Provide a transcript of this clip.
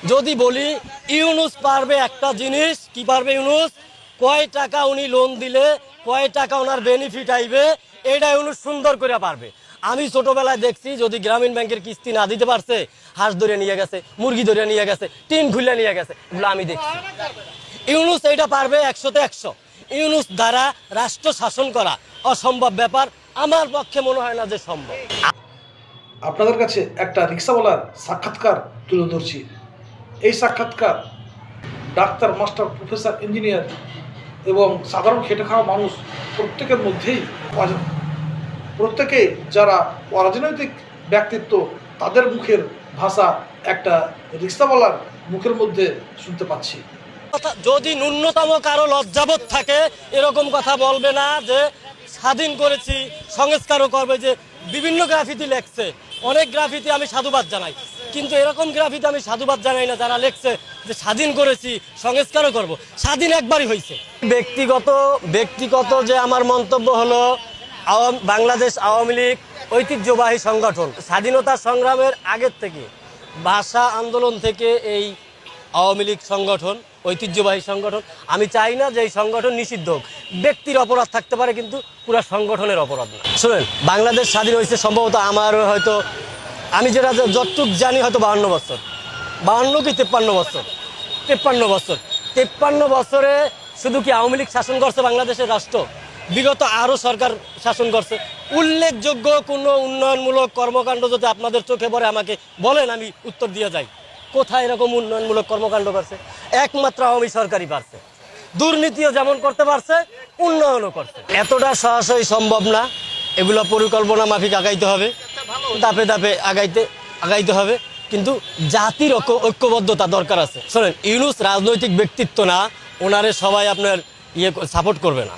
যদি বলি ইউনুস পারবে একটা জিনিস, কি পারবে ইউনুস? কয় টাকা উনি লোন দিলে কয় টাকা ওনার বেনিফিট আইবে, এটা ইউনুস সুন্দর করে পারবে। আমি ছোটবেলায় দেখছি, যদি গ্রামীণ ব্যাংকের কিস্তি না দিতে পারছে, হাঁস ধরে নিয়ে গেছে, মুরগি ধরে নিয়ে গেছে, টিন খুলে নিয়ে গেছে, এগুলো আমি দেখছি। ইউনুস এটা পারবে 100-তে 100। ইউনুস দ্বারা রাষ্ট্র শাসন করা অসম্ভব ব্যাপার, আমার পক্ষে মনে হয় না যে সম্ভব। আপনাদের কাছে একটা রিক্সাওয়ালার সাক্ষাৎকার তুলে ধরছি। এই সাক্ষাৎকার ডাক্তার, মাস্টার, প্রফেসর, ইঞ্জিনিয়ার এবং সাধারণ খেটে খাওয়া মানুষ প্রত্যেকের মধ্যেই প্রত্যেকে যারা অরাজনৈতিক ব্যক্তিত্ব, তাদের মুখের ভাষা একটা রিক্সাওয়ালার মুখের মধ্যে শুনতে পাচ্ছি। যদি ন্যূনতম কারো লজ্জাবোধ থাকে, এরকম কথা বলবে না যে স্বাধীন করেছি, সংস্কারও করবে। যে বিভিন্ন গ্রাফিতি লেখছে, অনেক গ্রাফিতি আমি সাধুবাদ জানাই, কিন্তু এরকম গ্রাফিতি আমি সাধুবাদ জানাই না যারা লেখছে যে স্বাধীন করেছি, সংস্কারও করব। স্বাধীন একবারই হয়েছে। ব্যক্তিগত যে আমার মন্তব্য হলো, বাংলাদেশ আওয়ামী লীগ ঐতিহ্যবাহী সংগঠন। স্বাধীনতা সংগ্রামের আগের থেকে, ভাষা আন্দোলন থেকে এই আওয়ামী লীগ সংগঠন ঐতিহ্যবাহী সংগঠন। আমি চাই না যে এই সংগঠন নিষিদ্ধ হোক। ব্যক্তির অপরাধ থাকতে পারে, কিন্তু পুরো সংগঠনের অপরাধ না। শুনেন, বাংলাদেশ স্বাধীন হয়েছে সম্ভবত, আমার হয়তো, আমি যেটা যতটুক জানি, হয়তো 52 বছর, 52 কি 53 বছর, 53 বছরে শুধু কি আওয়ামী লীগ শাসন করছে বাংলাদেশের রাষ্ট্র? বিগত আরও সরকার শাসন করছে। উল্লেখযোগ্য কোনো উন্নয়নমূলক কর্মকাণ্ড যদি আপনাদের চোখে পড়ে আমাকে বলেন, আমি উত্তর দিয়ে যাই। কোথায় এরকম উন্নয়নমূলক কর্মকাণ্ড করছে? একমাত্র আওয়ামী সরকারই পারছে। দুর্নীতিও যেমন করতে পারছে, উন্নয়নও করছে। এতটা সরাসরি সম্ভব না, এগুলো পরিকল্পনা মাফিক আগাইতে হবে, ধাপে ধাপে আগাইতে হবে, কিন্তু জাতির ঐক্যবদ্ধতা দরকার আছে। শোনেন, ইউনুস রাজনৈতিক ব্যক্তিত্ব না, ওনারে সবাই আপনার সাপোর্ট করবে না।